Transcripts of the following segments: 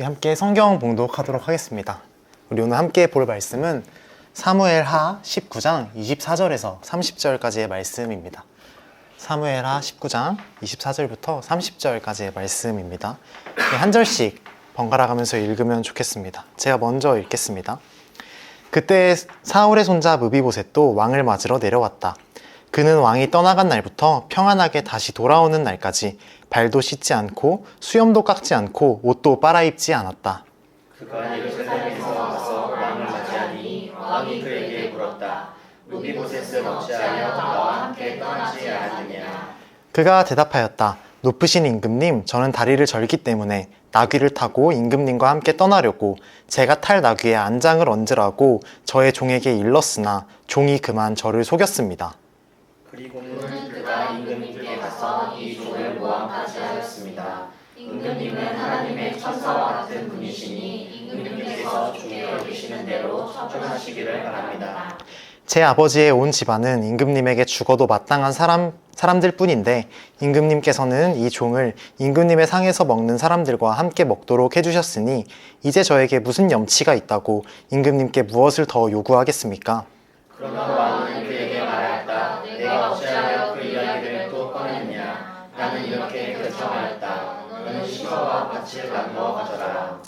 함께 성경 봉독하도록 하겠습니다. 우리 오늘 함께 볼 말씀은 사무엘하 19장 24절에서 30절까지의 말씀입니다. 사무엘하 19장 24절부터 30절까지의 말씀입니다. 한 절씩 번갈아 가면서 읽으면 좋겠습니다. 제가 먼저 읽겠습니다. 그때 사울의 손자 므비보셋도 왕을 맞으러 내려왔다. 그는 왕이 떠나간 날부터 평안하게 다시 돌아오는 날까지 발도 씻지 않고 수염도 깎지 않고 옷도 빨아입지 않았다. 그가 예루살렘에서 와서 왕을 맞이하니 왕이 그에게 물었다. 므비보셋은 어찌하여 나와 함께 떠나지 않았느냐? 그가 대답하였다. 높으신 임금님, 저는 다리를 절기 때문에 나귀를 타고 임금님과 함께 떠나려고 제가 탈 나귀에 안장을 얹으라고 저의 종에게 일렀으나 종이 그만 저를 속였습니다. 그리고는 그가 임금님께 가서 이 종을 모함까지 하였습니다. 임금님은 하나님의 천사와 같은 분이시니 임금님께서 주께 여기시는 대로 처분하시기를 바랍니다. 제 아버지의 온 집안은 임금님에게 죽어도 마땅한 사람들 뿐인데 임금님께서는 이 종을 임금님의 상에서 먹는 사람들과 함께 먹도록 해주셨으니 이제 저에게 무슨 염치가 있다고 임금님께 무엇을 더 요구하겠습니까? 그러나 왕은 그에게 말하였다. 내가 어찌하여 그 이야기를 또 꺼냈냐? 나는 이렇게 결정하였다. 너는 시서와 밭을 나누어 가져라.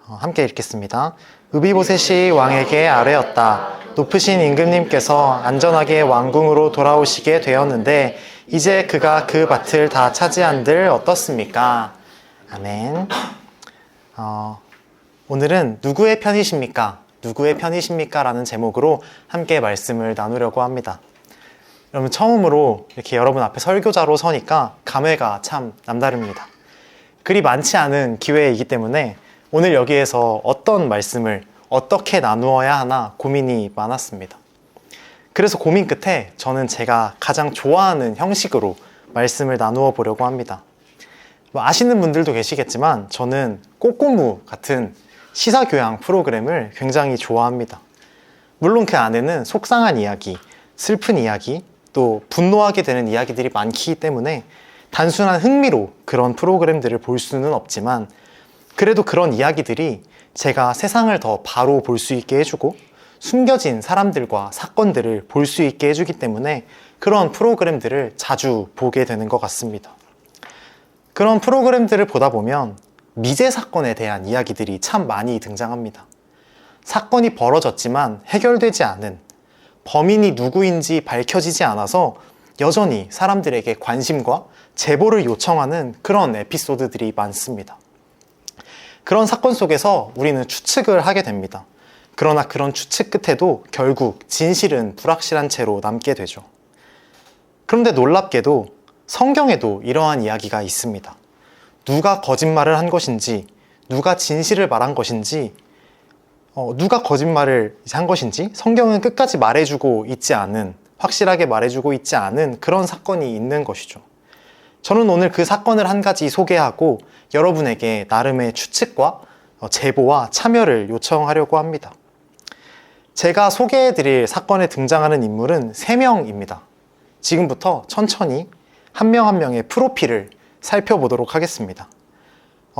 함께 읽겠습니다. 므비보셋이 왕에게 아뢰었다. 높으신 임금님께서 안전하게 왕궁으로 돌아오시게 되었는데 이제 그가 그 밭을 다 차지한들 어떻습니까? 아멘. 오늘은 누구의 편이십니까? 누구의 편이십니까? 라는 제목으로 함께 말씀을 나누려고 합니다. 여러분, 처음으로 이렇게 여러분 앞에 설교자로 서니까 감회가 참 남다릅니다. 그리 많지 않은 기회이기 때문에 오늘 여기에서 어떤 말씀을 어떻게 나누어야 하나 고민이 많았습니다. 그래서 고민 끝에 저는 제가 가장 좋아하는 형식으로 말씀을 나누어 보려고 합니다. 아시는 분들도 계시겠지만 저는 꽃고무 같은 시사교양 프로그램을 굉장히 좋아합니다. 물론 그 안에는 속상한 이야기, 슬픈 이야기, 또 분노하게 되는 이야기들이 많기 때문에 단순한 흥미로 그런 프로그램들을 볼 수는 없지만 그래도 그런 이야기들이 제가 세상을 더 바로 볼 수 있게 해주고 숨겨진 사람들과 사건들을 볼 수 있게 해주기 때문에 그런 프로그램들을 자주 보게 되는 것 같습니다. 그런 프로그램들을 보다 보면 미제 사건에 대한 이야기들이 참 많이 등장합니다. 사건이 벌어졌지만 해결되지 않은, 범인이 누구인지 밝혀지지 않아서 여전히 사람들에게 관심과 제보를 요청하는 그런 에피소드들이 많습니다. 그런 사건 속에서 우리는 추측을 하게 됩니다. 그러나 그런 추측 끝에도 결국 진실은 불확실한 채로 남게 되죠. 그런데 놀랍게도 성경에도 이러한 이야기가 있습니다. 누가 거짓말을 한 것인지, 누가 진실을 말한 것인지, 누가 거짓말을 한 것인지 성경은 끝까지 말해주고 있지 않은, 확실하게 말해주고 있지 않은 그런 사건이 있는 것이죠. 저는 오늘 그 사건을 한 가지 소개하고 여러분에게 나름의 추측과 제보와 참여를 요청하려고 합니다. 제가 소개해드릴 사건에 등장하는 인물은 3명입니다. 지금부터 천천히 한 명 한 명의 프로필을 살펴보도록 하겠습니다.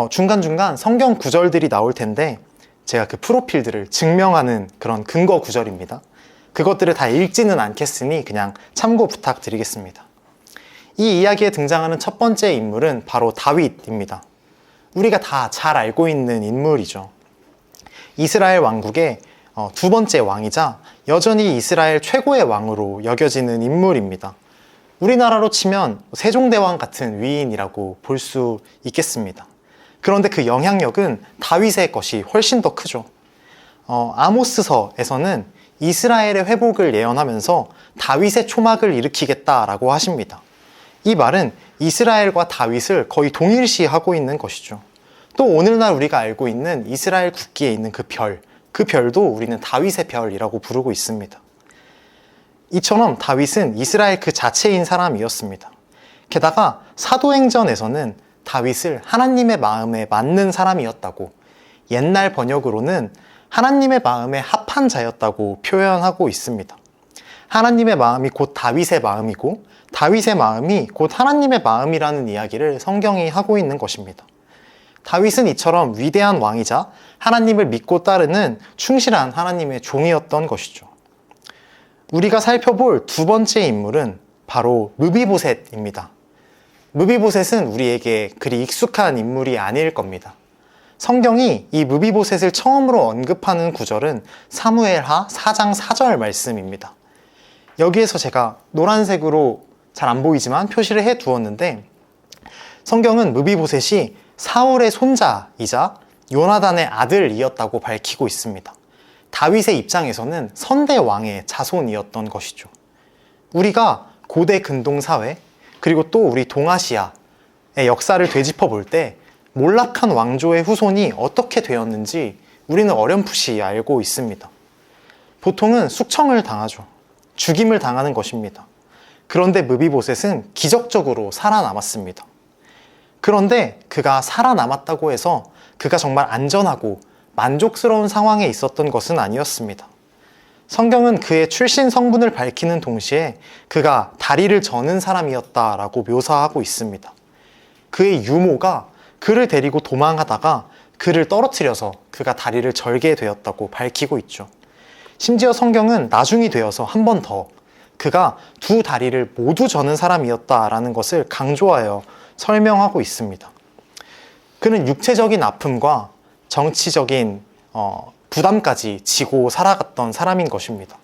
중간중간 성경 구절들이 나올 텐데 제가 그 프로필들을 증명하는 그런 근거 구절입니다. 그것들을 다 읽지는 않겠으니 그냥 참고 부탁드리겠습니다. 이 이야기에 등장하는 첫 번째 인물은 바로 다윗입니다. 우리가 다 잘 알고 있는 인물이죠. 이스라엘 왕국의 두 번째 왕이자 여전히 이스라엘 최고의 왕으로 여겨지는 인물입니다. 우리나라로 치면 세종대왕 같은 위인이라고 볼 수 있겠습니다. 그런데 그 영향력은 다윗의 것이 훨씬 더 크죠. 아모스서에서는 이스라엘의 회복을 예언하면서 다윗의 초막을 일으키겠다라고 하십니다. 이 말은 이스라엘과 다윗을 거의 동일시하고 있는 것이죠. 또 오늘날 우리가 알고 있는 이스라엘 국기에 있는 그 별도 우리는 다윗의 별이라고 부르고 있습니다. 이처럼 다윗은 이스라엘 그 자체인 사람이었습니다. 게다가 사도행전에서는 다윗을 하나님의 마음에 맞는 사람이었다고, 옛날 번역으로는 하나님의 마음에 합한 자였다고 표현하고 있습니다. 하나님의 마음이 곧 다윗의 마음이고 다윗의 마음이 곧 하나님의 마음이라는 이야기를 성경이 하고 있는 것입니다. 다윗은 이처럼 위대한 왕이자 하나님을 믿고 따르는 충실한 하나님의 종이었던 것이죠. 우리가 살펴볼 두 번째 인물은 바로 므비보셋입니다. 므비보셋은 우리에게 그리 익숙한 인물이 아닐 겁니다. 성경이 이 므비보셋을 처음으로 언급하는 구절은 사무엘하 4장 4절 말씀입니다. 여기에서 제가 노란색으로 잘 안 보이지만 표시를 해 두었는데, 성경은 므비보셋이 사울의 손자이자 요나단의 아들이었다고 밝히고 있습니다. 다윗의 입장에서는 선대 왕의 자손이었던 것이죠. 우리가 고대 근동 사회, 그리고 또 우리 동아시아의 역사를 되짚어 볼 때 몰락한 왕조의 후손이 어떻게 되었는지 우리는 어렴풋이 알고 있습니다. 보통은 숙청을 당하죠. 죽임을 당하는 것입니다. 그런데 므비보셋은 기적적으로 살아남았습니다. 그런데 그가 살아남았다고 해서 그가 정말 안전하고 만족스러운 상황에 있었던 것은 아니었습니다. 성경은 그의 출신 성분을 밝히는 동시에 그가 다리를 저는 사람이었다라고 묘사하고 있습니다. 그의 유모가 그를 데리고 도망하다가 그를 떨어뜨려서 그가 다리를 절게 되었다고 밝히고 있죠. 심지어 성경은 나중이 되어서 한 번 더 그가 두 다리를 모두 저는 사람이었다라는 것을 강조하여 설명하고 있습니다. 그는 육체적인 아픔과 정치적인 부담까지 지고 살아갔던 사람인 것입니다.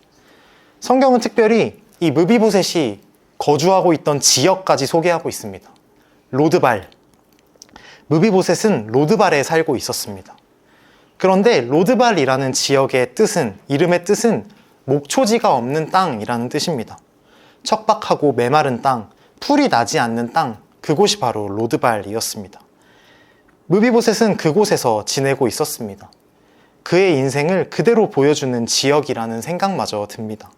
성경은 특별히 이 므비보셋이 거주하고 있던 지역까지 소개하고 있습니다. 로드발. 므비보셋은 로드발에 살고 있었습니다. 그런데 로드발이라는 지역의 뜻은, 이름의 뜻은 목초지가 없는 땅이라는 뜻입니다. 척박하고 메마른 땅, 풀이 나지 않는 땅, 그곳이 바로 로드발이었습니다. 므비보셋은 그곳에서 지내고 있었습니다. 그의 인생을 그대로 보여주는 지역이라는 생각마저 듭니다.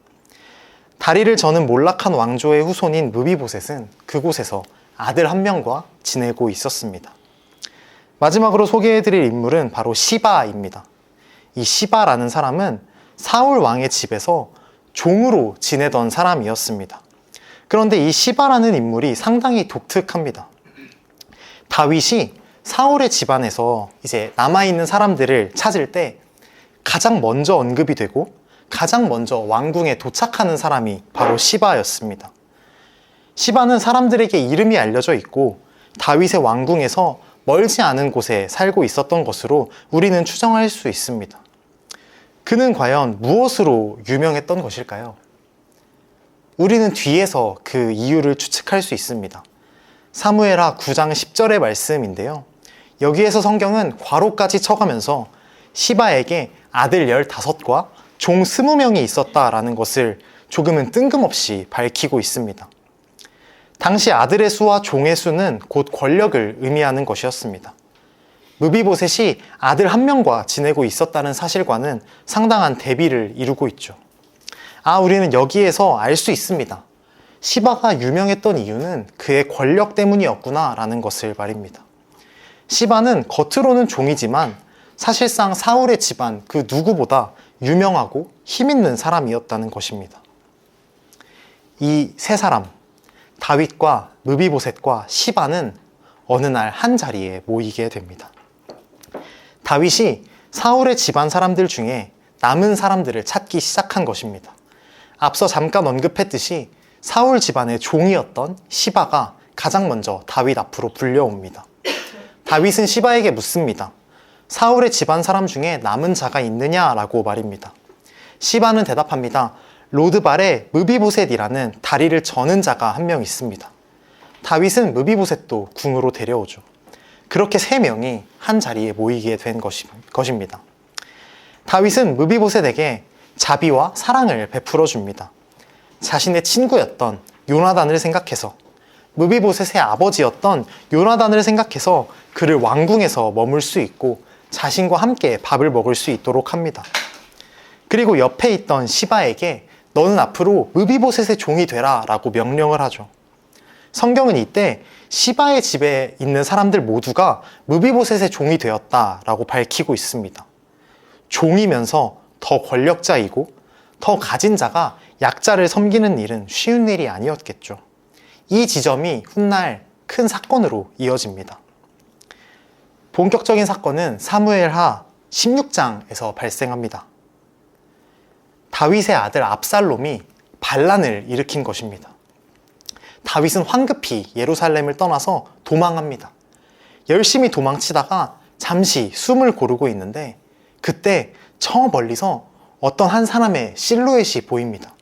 다리를 저는 몰락한 왕조의 후손인 므비보셋은 그곳에서 아들 한 명과 지내고 있었습니다. 마지막으로 소개해드릴 인물은 바로 시바입니다. 이 시바라는 사람은 사울 왕의 집에서 종으로 지내던 사람이었습니다. 그런데 이 시바라는 인물이 상당히 독특합니다. 다윗이 사울의 집안에서 이제 남아있는 사람들을 찾을 때 가장 먼저 언급이 되고 가장 먼저 왕궁에 도착하는 사람이 바로 시바였습니다. 시바는 사람들에게 이름이 알려져 있고 다윗의 왕궁에서 멀지 않은 곳에 살고 있었던 것으로 우리는 추정할 수 있습니다. 그는 과연 무엇으로 유명했던 것일까요? 우리는 뒤에서 그 이유를 추측할 수 있습니다. 사무엘하 9장 10절의 말씀인데요. 여기에서 성경은 괄호까지 쳐가면서 시바에게 아들 15과 종 20명이 있었다라는 것을 조금은 뜬금없이 밝히고 있습니다. 당시 아들의 수와 종의 수는 곧 권력을 의미하는 것이었습니다. 므비보셋이 아들 한 명과 지내고 있었다는 사실과는 상당한 대비를 이루고 있죠. 우리는 여기에서 알 수 있습니다. 시바가 유명했던 이유는 그의 권력 때문이었구나 라는 것을 말입니다. 시바는 겉으로는 종이지만 사실상 사울의 집안 그 누구보다 유명하고 힘있는 사람이었다는 것입니다. 이 세 사람, 다윗과 므비보셋과 시바는 어느 날 한 자리에 모이게 됩니다. 다윗이 사울의 집안 사람들 중에 남은 사람들을 찾기 시작한 것입니다. 앞서 잠깐 언급했듯이 사울 집안의 종이었던 시바가 가장 먼저 다윗 앞으로 불려옵니다. 다윗은 시바에게 묻습니다. 사울의 집안 사람 중에 남은 자가 있느냐라고 말입니다. 시바는 대답합니다. 로드발에 므비보셋이라는 다리를 저는 자가 한 명 있습니다. 다윗은 므비보셋도 궁으로 데려오죠. 그렇게 세 명이 한 자리에 모이게 된 것입니다. 다윗은 므비보셋에게 자비와 사랑을 베풀어 줍니다. 자신의 친구였던 요나단을 생각해서, 므비보셋의 아버지였던 요나단을 생각해서 그를 왕궁에서 머물 수 있고 자신과 함께 밥을 먹을 수 있도록 합니다. 그리고 옆에 있던 시바에게 너는 앞으로 므비보셋의 종이 되라 라고 명령을 하죠. 성경은 이때 시바의 집에 있는 사람들 모두가 므비보셋의 종이 되었다라고 밝히고 있습니다. 종이면서 더 권력자이고 더 가진 자가 약자를 섬기는 일은 쉬운 일이 아니었겠죠. 이 지점이 훗날 큰 사건으로 이어집니다. 본격적인 사건은 사무엘하 16장에서 발생합니다. 다윗의 아들 압살롬이 반란을 일으킨 것입니다. 다윗은 황급히 예루살렘을 떠나서 도망합니다. 열심히 도망치다가 잠시 숨을 고르고 있는데 그때 저 멀리서 어떤 한 사람의 실루엣이 보입니다.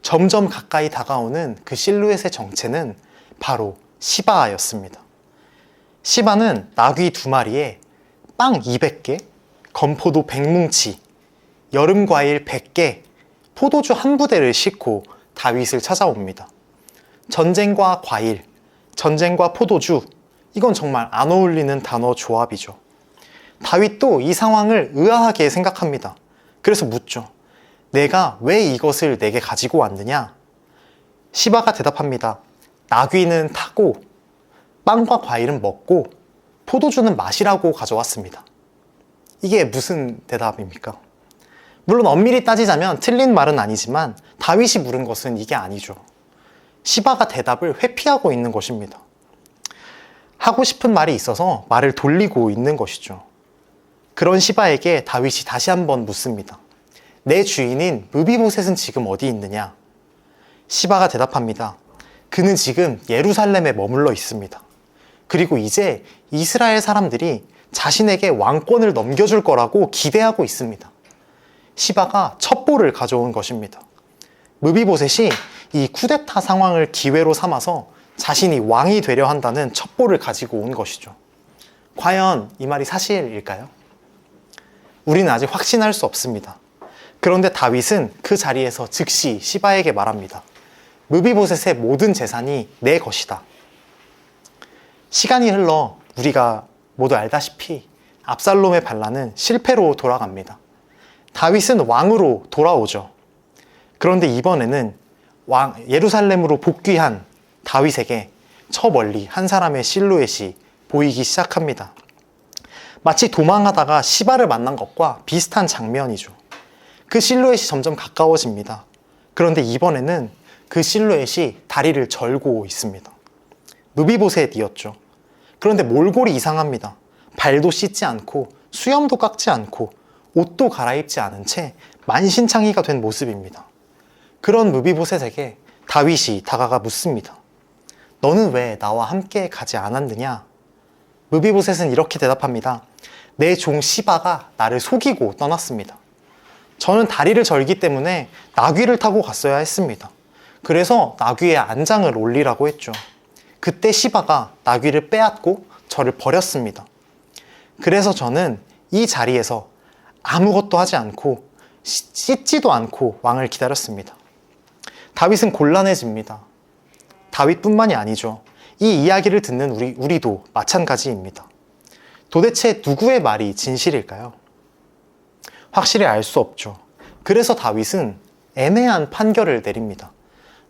점점 가까이 다가오는 그 실루엣의 정체는 바로 시바였습니다. 시바는 나귀 2마리에 빵 200개, 건포도 100뭉치, 여름과일 100개, 포도주 한 부대를 싣고 다윗을 찾아옵니다. 전쟁과 과일, 전쟁과 포도주, 이건 정말 안 어울리는 단어 조합이죠. 다윗도 이 상황을 의아하게 생각합니다. 그래서 묻죠. 내가 왜 이것을 내게 가지고 왔느냐? 시바가 대답합니다. 나귀는 타고 빵과 과일은 먹고 포도주는 마시라고 가져왔습니다. 이게 무슨 대답입니까? 물론 엄밀히 따지자면 틀린 말은 아니지만 다윗이 물은 것은 이게 아니죠. 시바가 대답을 회피하고 있는 것입니다. 하고 싶은 말이 있어서 말을 돌리고 있는 것이죠. 그런 시바에게 다윗이 다시 한번 묻습니다. 내 주인인 므비보셋은 지금 어디 있느냐? 시바가 대답합니다. 그는 지금 예루살렘에 머물러 있습니다. 그리고 이제 이스라엘 사람들이 자신에게 왕권을 넘겨줄 거라고 기대하고 있습니다. 시바가 첩보를 가져온 것입니다. 므비보셋이 이 쿠데타 상황을 기회로 삼아서 자신이 왕이 되려 한다는 첩보를 가지고 온 것이죠. 과연 이 말이 사실일까요? 우리는 아직 확신할 수 없습니다. 그런데 다윗은 그 자리에서 즉시 시바에게 말합니다. 므비보셋의 모든 재산이 내 것이다. 시간이 흘러 우리가 모두 알다시피 압살롬의 반란은 실패로 돌아갑니다. 다윗은 왕으로 돌아오죠. 그런데 이번에는 예루살렘으로 복귀한 다윗에게 저 멀리 한 사람의 실루엣이 보이기 시작합니다. 마치 도망하다가 시바를 만난 것과 비슷한 장면이죠. 그 실루엣이 점점 가까워집니다. 그런데 이번에는 그 실루엣이 다리를 절고 있습니다. 므비보셋이었죠. 그런데 몰골이 이상합니다. 발도 씻지 않고 수염도 깎지 않고 옷도 갈아입지 않은 채 만신창이가 된 모습입니다. 그런 므비보셋에게 다윗이 다가가 묻습니다. 너는 왜 나와 함께 가지 않았느냐? 므비보셋은 이렇게 대답합니다. 내 종 시바가 나를 속이고 떠났습니다. 저는 다리를 절기 때문에 나귀를 타고 갔어야 했습니다. 그래서 나귀에 안장을 올리라고 했죠. 그때 시바가 나귀를 빼앗고 저를 버렸습니다. 그래서 저는 이 자리에서 아무것도 하지 않고 씻지도 않고 왕을 기다렸습니다. 다윗은 곤란해집니다. 다윗뿐만이 아니죠. 이 이야기를 듣는 우리도 마찬가지입니다. 도대체 누구의 말이 진실일까요? 확실히 알 수 없죠. 그래서 다윗은 애매한 판결을 내립니다.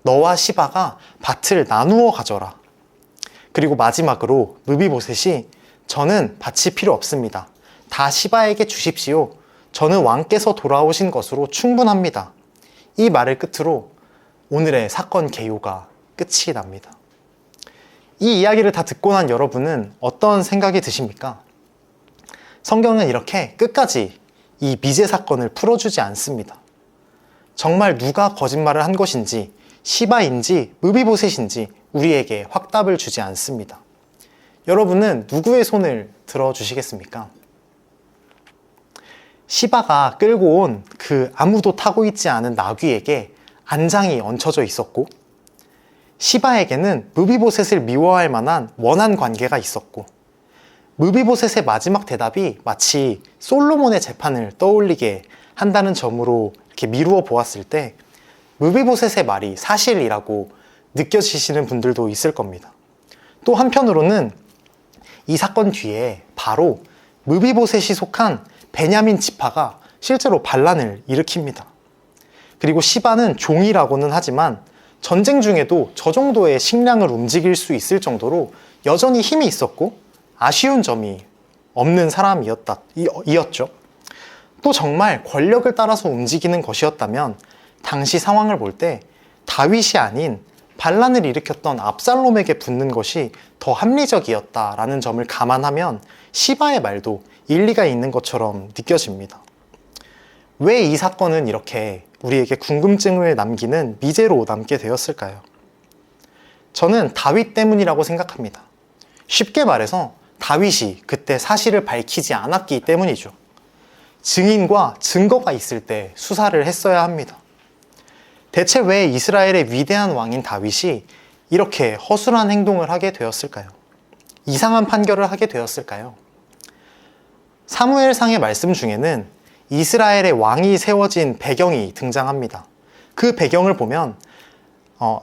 너와 시바가 밭을 나누어 가져라. 그리고 마지막으로 므비보셋이 저는 밭이 필요 없습니다. 다 시바에게 주십시오. 저는 왕께서 돌아오신 것으로 충분합니다. 이 말을 끝으로 오늘의 사건 개요가 끝이 납니다. 이 이야기를 다 듣고 난 여러분은 어떤 생각이 드십니까? 성경은 이렇게 끝까지 이 미제 사건을 풀어주지 않습니다. 정말 누가 거짓말을 한 것인지 시바인지 므비보셋인지 우리에게 확답을 주지 않습니다. 여러분은 누구의 손을 들어주시겠습니까? 시바가 끌고 온 그 아무도 타고 있지 않은 나귀에게 안장이 얹혀져 있었고 시바에게는 므비보셋을 미워할 만한 원한 관계가 있었고 므비보셋의 마지막 대답이 마치 솔로몬의 재판을 떠올리게 한다는 점으로 이렇게 미루어 보았을 때 므비보셋의 말이 사실이라고 느껴지시는 분들도 있을 겁니다. 또 한편으로는 이 사건 뒤에 바로 므비보셋이 속한 베냐민 지파가 실제로 반란을 일으킵니다. 그리고 시바는 종이라고는 하지만 전쟁 중에도 저 정도의 식량을 움직일 수 있을 정도로 여전히 힘이 있었고 아쉬운 점이 없는 사람이었죠. 또 정말 권력을 따라서 움직이는 것이었다면 당시 상황을 볼 때 다윗이 아닌 반란을 일으켰던 압살롬에게 붙는 것이 더 합리적이었다라는 점을 감안하면 시바의 말도 일리가 있는 것처럼 느껴집니다. 왜 이 사건은 이렇게 우리에게 궁금증을 남기는 미제로 남게 되었을까요? 저는 다윗 때문이라고 생각합니다. 쉽게 말해서 다윗이 그때 사실을 밝히지 않았기 때문이죠. 증인과 증거가 있을 때 수사를 했어야 합니다. 대체 왜 이스라엘의 위대한 왕인 다윗이 이렇게 허술한 행동을 하게 되었을까요? 이상한 판결을 하게 되었을까요? 사무엘상의 말씀 중에는 이스라엘의 왕이 세워진 배경이 등장합니다. 그 배경을 보면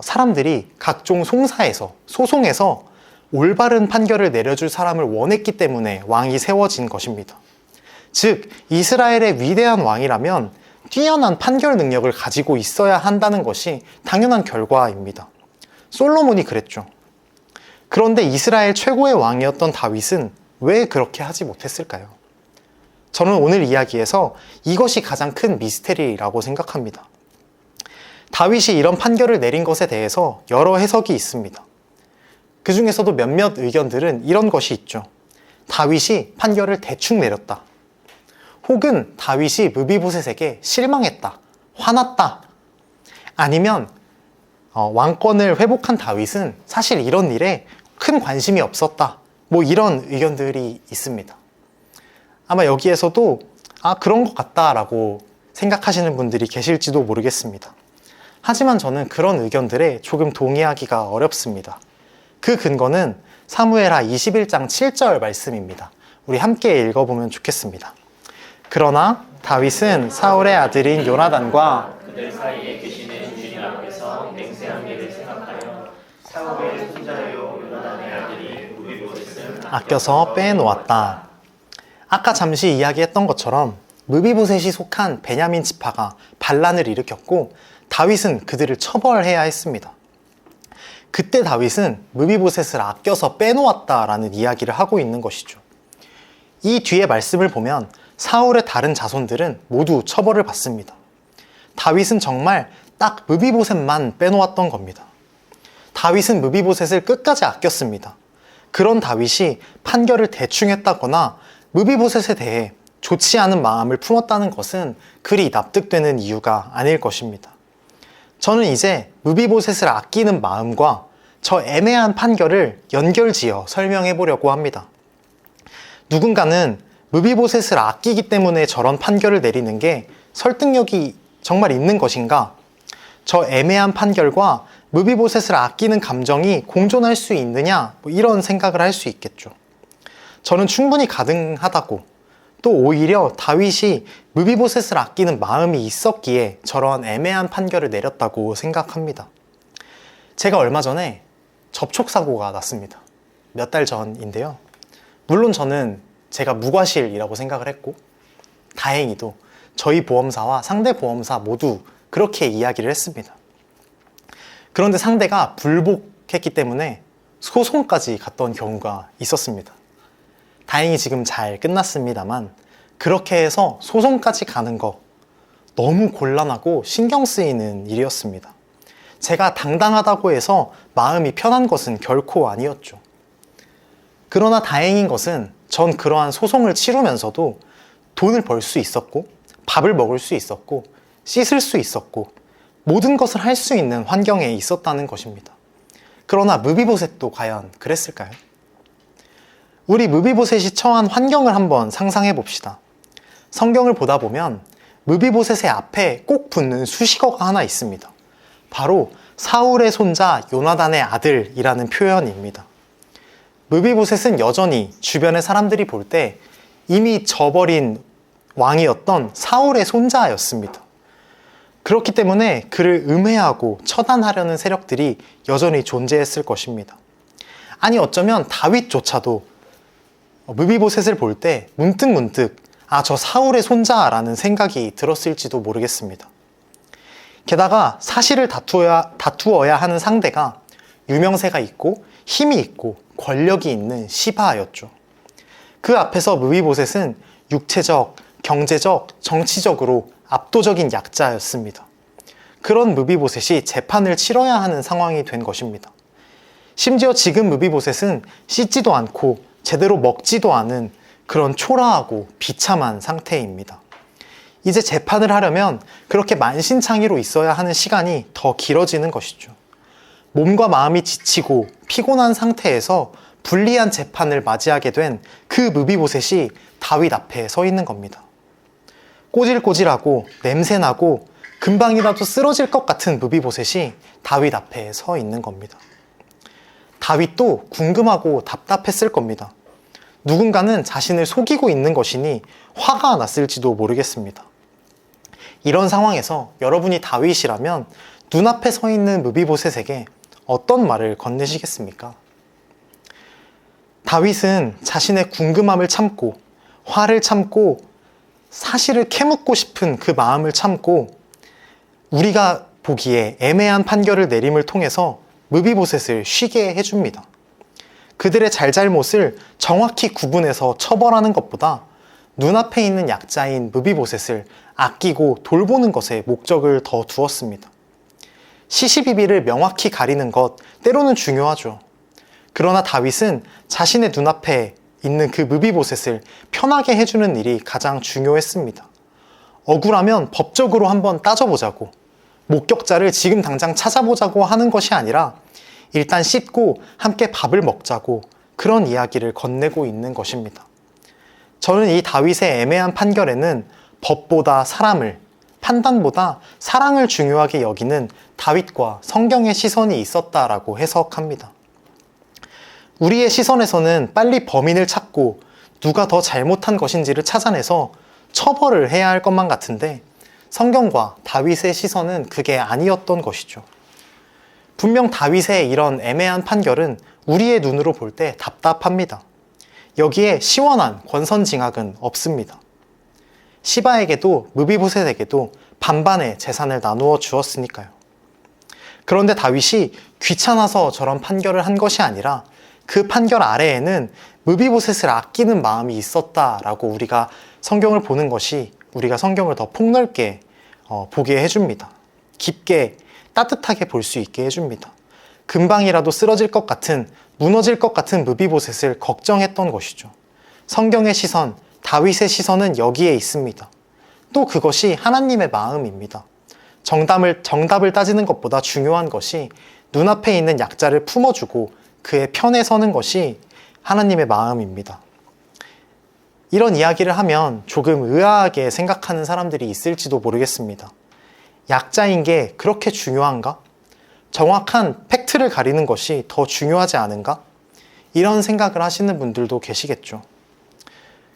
사람들이 각종 소송에서 올바른 판결을 내려줄 사람을 원했기 때문에 왕이 세워진 것입니다. 즉, 이스라엘의 위대한 왕이라면 뛰어난 판결 능력을 가지고 있어야 한다는 것이 당연한 결과입니다. 솔로몬이 그랬죠. 그런데 이스라엘 최고의 왕이었던 다윗은 왜 그렇게 하지 못했을까요? 저는 오늘 이야기에서 이것이 가장 큰 미스테리라고 생각합니다. 다윗이 이런 판결을 내린 것에 대해서 여러 해석이 있습니다. 그 중에서도 몇몇 의견들은 이런 것이 있죠. 다윗이 판결을 대충 내렸다. 혹은 다윗이 므비보셋에게 실망했다, 화났다. 아니면 왕권을 회복한 다윗은 사실 이런 일에 큰 관심이 없었다. 이런 의견들이 있습니다. 아마 여기에서도 그런 것 같다라고 생각하시는 분들이 계실지도 모르겠습니다. 하지만 저는 그런 의견들에 조금 동의하기가 어렵습니다. 그 근거는 사무엘하 21장 7절 말씀입니다. 우리 함께 읽어보면 좋겠습니다. 그러나 다윗은 사울의 아들인 요나단과 그들 사이에 계시는 주님 앞에서 맹세한 일을 생각하여 사울의 손자요 요나단의 아들이 므비보셋을 아껴서 빼놓았다. 아까 잠시 이야기했던 것처럼 므비보셋이 속한 베냐민 지파가 반란을 일으켰고 다윗은 그들을 처벌해야 했습니다. 그때 다윗은 므비보셋을 아껴서 빼놓았다라는 이야기를 하고 있는 것이죠. 이 뒤에 말씀을 보면 사울의 다른 자손들은 모두 처벌을 받습니다. 다윗은 정말 딱 므비보셋만 빼놓았던 겁니다. 다윗은 므비보셋을 끝까지 아꼈습니다. 그런 다윗이 판결을 대충 했다거나 므비보셋에 대해 좋지 않은 마음을 품었다는 것은 그리 납득되는 이유가 아닐 것입니다. 저는 이제 므비보셋을 아끼는 마음과 저 애매한 판결을 연결지어 설명해 보려고 합니다. 누군가는 므비보셋을 아끼기 때문에 저런 판결을 내리는 게 설득력이 정말 있는 것인가? 저 애매한 판결과 므비보셋을 아끼는 감정이 공존할 수 있느냐? 이런 생각을 할 수 있겠죠. 저는 충분히 가능하다고, 또 오히려 다윗이 므비보셋을 아끼는 마음이 있었기에 저런 애매한 판결을 내렸다고 생각합니다. 제가 얼마 전에 접촉사고가 났습니다. 몇 달 전인데요. 물론 저는 제가 무과실이라고 생각을 했고, 다행히도 저희 보험사와 상대 보험사 모두 그렇게 이야기를 했습니다. 그런데 상대가 불복했기 때문에 소송까지 갔던 경우가 있었습니다. 다행히 지금 잘 끝났습니다만, 그렇게 해서 소송까지 가는 거 너무 곤란하고 신경 쓰이는 일이었습니다. 제가 당당하다고 해서 마음이 편한 것은 결코 아니었죠. 그러나 다행인 것은 전 그러한 소송을 치르면서도 돈을 벌 수 있었고, 밥을 먹을 수 있었고, 씻을 수 있었고, 모든 것을 할 수 있는 환경에 있었다는 것입니다. 그러나 므비보셋도 과연 그랬을까요? 우리 므비보셋이 처한 환경을 한번 상상해 봅시다. 성경을 보다 보면 므비보셋의 앞에 꼭 붙는 수식어가 하나 있습니다. 바로 사울의 손자 요나단의 아들이라는 표현입니다. 므비보셋은 여전히 주변의 사람들이 볼 때 이미 져버린 왕이었던 사울의 손자였습니다. 그렇기 때문에 그를 음해하고 처단하려는 세력들이 여전히 존재했을 것입니다. 아니, 어쩌면 다윗조차도 므비보셋을 볼 때 문득 저 사울의 손자라는 생각이 들었을지도 모르겠습니다. 게다가 사실을 다투어야 하는 상대가 유명세가 있고 힘이 있고 권력이 있는 시바였죠. 그 앞에서 므비보셋은 육체적, 경제적, 정치적으로 압도적인 약자였습니다. 그런 므비보셋이 재판을 치러야 하는 상황이 된 것입니다. 심지어 지금 므비보셋은 씻지도 않고 제대로 먹지도 않은 그런 초라하고 비참한 상태입니다. 이제 재판을 하려면 그렇게 만신창이로 있어야 하는 시간이 더 길어지는 것이죠. 몸과 마음이 지치고 피곤한 상태에서 불리한 재판을 맞이하게 된 그 무비보셋이 다윗 앞에 서 있는 겁니다. 꼬질꼬질하고 냄새나고 금방이라도 쓰러질 것 같은 무비보셋이 다윗 앞에 서 있는 겁니다. 다윗도 궁금하고 답답했을 겁니다. 누군가는 자신을 속이고 있는 것이니 화가 났을지도 모르겠습니다. 이런 상황에서 여러분이 다윗이라면 눈앞에 서 있는 무비보셋에게 어떤 말을 건네시겠습니까? 다윗은 자신의 궁금함을 참고 화를 참고 사실을 캐묻고 싶은 그 마음을 참고 우리가 보기에 애매한 판결을 내림을 통해서 무비보셋을 쉬게 해줍니다. 그들의 잘잘못을 정확히 구분해서 처벌하는 것보다 눈앞에 있는 약자인 무비보셋을 아끼고 돌보는 것에 목적을 더 두었습니다. 시시비비를 명확히 가리는 것 때로는 중요하죠. 그러나 다윗은 자신의 눈앞에 있는 그 무비보셋을 편하게 해주는 일이 가장 중요했습니다. 억울하면 법적으로 한번 따져보자고, 목격자를 지금 당장 찾아보자고 하는 것이 아니라 일단 씻고 함께 밥을 먹자고 그런 이야기를 건네고 있는 것입니다. 저는 이 다윗의 애매한 판결에는 법보다 사람을, 판단보다 사랑을 중요하게 여기는 다윗과 성경의 시선이 있었다라고 해석합니다. 우리의 시선에서는 빨리 범인을 찾고 누가 더 잘못한 것인지를 찾아내서 처벌을 해야 할 것만 같은데 성경과 다윗의 시선은 그게 아니었던 것이죠. 분명 다윗의 이런 애매한 판결은 우리의 눈으로 볼 때 답답합니다. 여기에 시원한 권선징악은 없습니다. 시바에게도 무비보셋에게도 반반의 재산을 나누어 주었으니까요. 그런데 다윗이 귀찮아서 저런 판결을 한 것이 아니라 그 판결 아래에는 무비보셋을 아끼는 마음이 있었다라고 우리가 성경을 보는 것이 우리가 성경을 더 폭넓게 보게 해줍니다. 깊게 따뜻하게 볼 수 있게 해줍니다. 금방이라도 쓰러질 것 같은, 무너질 것 같은 무비보셋을 걱정했던 것이죠. 성경의 시선, 다윗의 시선은 여기에 있습니다. 또 그것이 하나님의 마음입니다. 정답을 따지는 것보다 중요한 것이 눈앞에 있는 약자를 품어주고 그의 편에 서는 것이 하나님의 마음입니다. 이런 이야기를 하면 조금 의아하게 생각하는 사람들이 있을지도 모르겠습니다. 약자인 게 그렇게 중요한가? 정확한 팩트를 가리는 것이 더 중요하지 않은가? 이런 생각을 하시는 분들도 계시겠죠.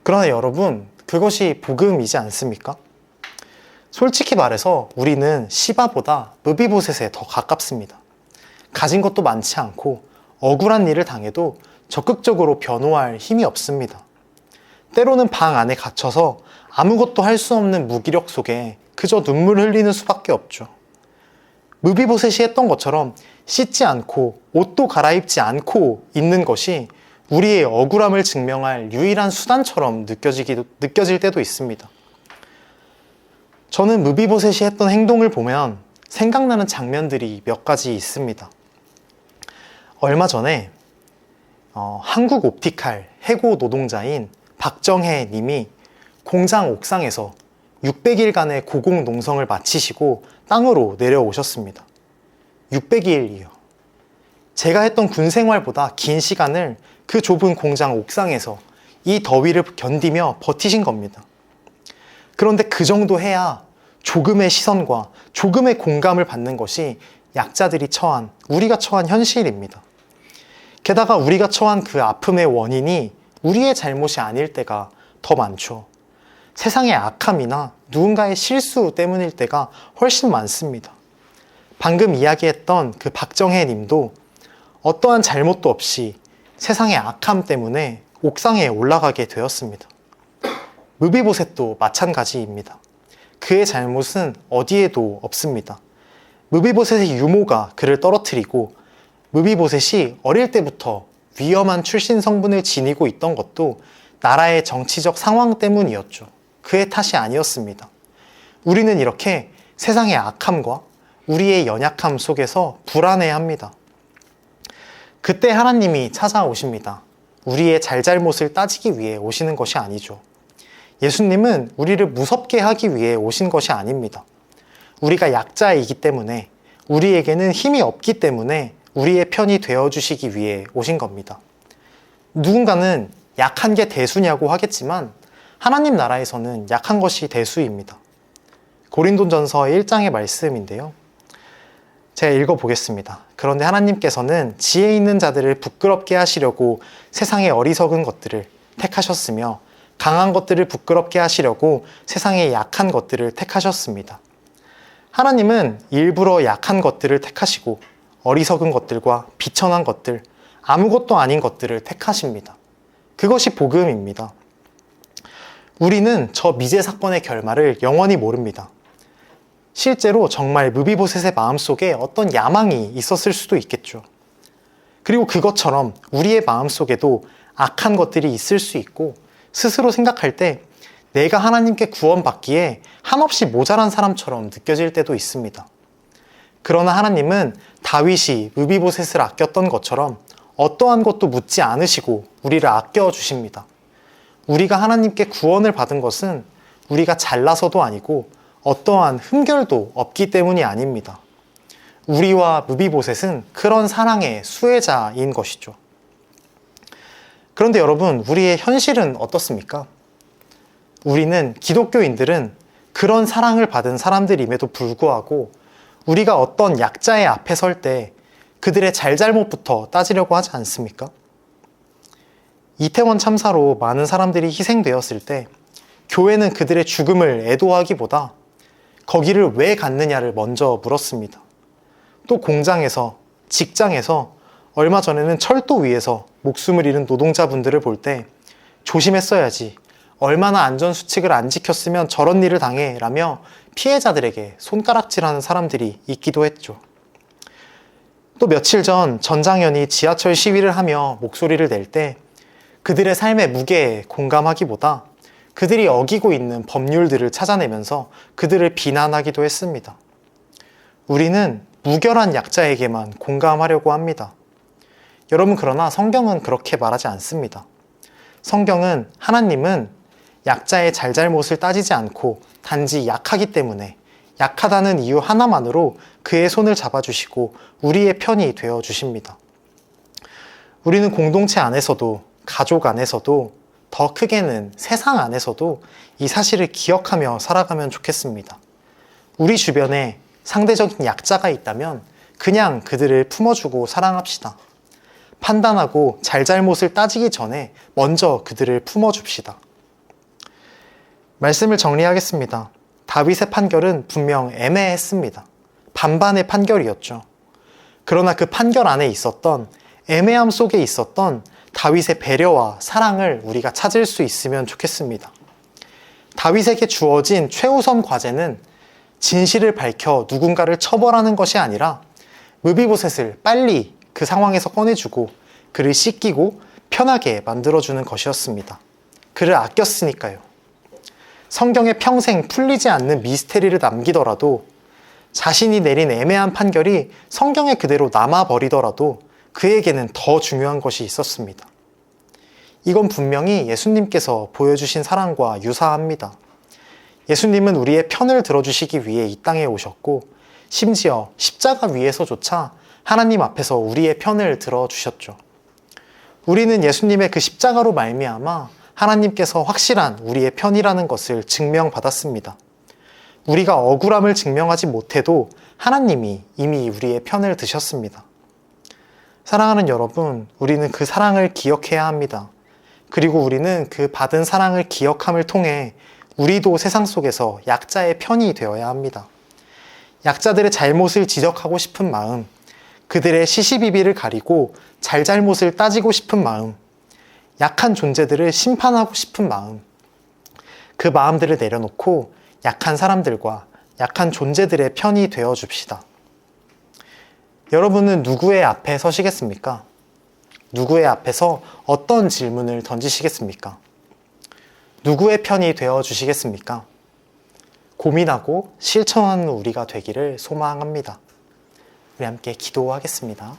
그러나 여러분, 그것이 복음이지 않습니까? 솔직히 말해서 우리는 시바보다 무비보셋에 더 가깝습니다. 가진 것도 많지 않고 억울한 일을 당해도 적극적으로 변호할 힘이 없습니다. 때로는 방 안에 갇혀서 아무것도 할 수 없는 무기력 속에 그저 눈물 흘리는 수밖에 없죠. 무비보셋이 했던 것처럼 씻지 않고 옷도 갈아입지 않고 있는 것이 우리의 억울함을 증명할 유일한 수단처럼 느껴질 때도 있습니다. 저는 무비보셋이 했던 행동을 보면 생각나는 장면들이 몇 가지 있습니다. 얼마 전에 한국 옵티칼 해고 노동자인 박정혜 님이 공장 옥상에서 600일간의 고공 농성을 마치시고 땅으로 내려오셨습니다. 600일이요. 제가 했던 군 생활보다 긴 시간을 그 좁은 공장 옥상에서 이 더위를 견디며 버티신 겁니다. 그런데 그 정도 해야 조금의 시선과 조금의 공감을 받는 것이 우리가 처한 현실입니다. 게다가 우리가 처한 그 아픔의 원인이 우리의 잘못이 아닐 때가 더 많죠. 세상의 악함이나 누군가의 실수 때문일 때가 훨씬 많습니다. 방금 이야기했던 그 박정혜 님도 어떠한 잘못도 없이 세상의 악함 때문에 옥상에 올라가게 되었습니다. 무비보셋도 마찬가지입니다. 그의 잘못은 어디에도 없습니다. 무비보셋의 유모가 그를 떨어뜨리고 무비보셋이 어릴 때부터 위험한 출신 성분을 지니고 있던 것도 나라의 정치적 상황 때문이었죠. 그의 탓이 아니었습니다. 우리는 이렇게 세상의 악함과 우리의 연약함 속에서 불안해합니다. 그때 하나님이 찾아오십니다. 우리의 잘잘못을 따지기 위해 오시는 것이 아니죠. 예수님은 우리를 무섭게 하기 위해 오신 것이 아닙니다. 우리가 약자이기 때문에, 우리에게는 힘이 없기 때문에 우리의 편이 되어주시기 위해 오신 겁니다. 누군가는 약한 게 대수냐고 하겠지만 하나님 나라에서는 약한 것이 대수입니다. 고린도전서 1장의 말씀인데요. 제가 읽어보겠습니다. 그런데 하나님께서는 지혜 있는 자들을 부끄럽게 하시려고 세상의 어리석은 것들을 택하셨으며 강한 것들을 부끄럽게 하시려고 세상의 약한 것들을 택하셨습니다. 하나님은 일부러 약한 것들을 택하시고 어리석은 것들과 비천한 것들, 아무것도 아닌 것들을 택하십니다. 그것이 복음입니다. 우리는 저 미제 사건의 결말을 영원히 모릅니다. 실제로 정말 무비보셋의 마음속에 어떤 야망이 있었을 수도 있겠죠. 그리고 그것처럼 우리의 마음속에도 악한 것들이 있을 수 있고 스스로 생각할 때 내가 하나님께 구원받기에 한없이 모자란 사람처럼 느껴질 때도 있습니다. 그러나 하나님은 다윗이 무비보셋을 아꼈던 것처럼 어떠한 것도 묻지 않으시고 우리를 아껴주십니다. 우리가 하나님께 구원을 받은 것은 우리가 잘나서도 아니고 어떠한 흠결도 없기 때문이 아닙니다. 우리와 무비보셋은 그런 사랑의 수혜자인 것이죠. 그런데 여러분, 우리의 현실은 어떻습니까? 우리는 기독교인들은 그런 사랑을 받은 사람들임에도 불구하고 우리가 어떤 약자의 앞에 설 때 그들의 잘잘못부터 따지려고 하지 않습니까? 이태원 참사로 많은 사람들이 희생되었을 때 교회는 그들의 죽음을 애도하기보다 거기를 왜 갔느냐를 먼저 물었습니다. 또 공장에서, 직장에서, 얼마 전에는 철도 위에서 목숨을 잃은 노동자분들을 볼 때 조심했어야지, 얼마나 안전수칙을 안 지켰으면 저런 일을 당해 라며 피해자들에게 손가락질하는 사람들이 있기도 했죠. 또 며칠 전 전장현이 지하철 시위를 하며 목소리를 낼 때 그들의 삶의 무게에 공감하기보다 그들이 어기고 있는 법률들을 찾아내면서 그들을 비난하기도 했습니다. 우리는 무결한 약자에게만 공감하려고 합니다. 여러분, 그러나 성경은 그렇게 말하지 않습니다. 성경은 하나님은 약자의 잘잘못을 따지지 않고 단지 약하기 때문에 약하다는 이유 하나만으로 그의 손을 잡아주시고 우리의 편이 되어주십니다. 우리는 공동체 안에서도, 가족 안에서도, 더 크게는 세상 안에서도 이 사실을 기억하며 살아가면 좋겠습니다. 우리 주변에 상대적인 약자가 있다면 그냥 그들을 품어주고 사랑합시다. 판단하고 잘잘못을 따지기 전에 먼저 그들을 품어줍시다. 말씀을 정리하겠습니다. 다윗의 판결은 분명 애매했습니다. 반반의 판결이었죠. 그러나 그 판결 안에 있었던, 애매함 속에 있었던 다윗의 배려와 사랑을 우리가 찾을 수 있으면 좋겠습니다. 다윗에게 주어진 최우선 과제는 진실을 밝혀 누군가를 처벌하는 것이 아니라 무비보셋을 빨리 그 상황에서 꺼내주고 그를 씻기고 편하게 만들어주는 것이었습니다. 그를 아꼈으니까요. 성경에 평생 풀리지 않는 미스테리를 남기더라도, 자신이 내린 애매한 판결이 성경에 그대로 남아버리더라도 그에게는 더 중요한 것이 있었습니다. 이건 분명히 예수님께서 보여주신 사랑과 유사합니다. 예수님은 우리의 편을 들어주시기 위해 이 땅에 오셨고, 심지어 십자가 위에서조차 하나님 앞에서 우리의 편을 들어주셨죠. 우리는 예수님의 그 십자가로 말미암아 하나님께서 확실한 우리의 편이라는 것을 증명받았습니다. 우리가 억울함을 증명하지 못해도 하나님이 이미 우리의 편을 드셨습니다. 사랑하는 여러분, 우리는 그 사랑을 기억해야 합니다. 그리고 우리는 그 받은 사랑을 기억함을 통해 우리도 세상 속에서 약자의 편이 되어야 합니다. 약자들의 잘못을 지적하고 싶은 마음, 그들의 시시비비를 가리고 잘잘못을 따지고 싶은 마음, 약한 존재들을 심판하고 싶은 마음, 그 마음들을 내려놓고 약한 사람들과 약한 존재들의 편이 되어줍시다. 여러분은 누구의 앞에 서시겠습니까? 누구의 앞에서 어떤 질문을 던지시겠습니까? 누구의 편이 되어주시겠습니까? 고민하고 실천하는 우리가 되기를 소망합니다. 우리 함께 기도하겠습니다.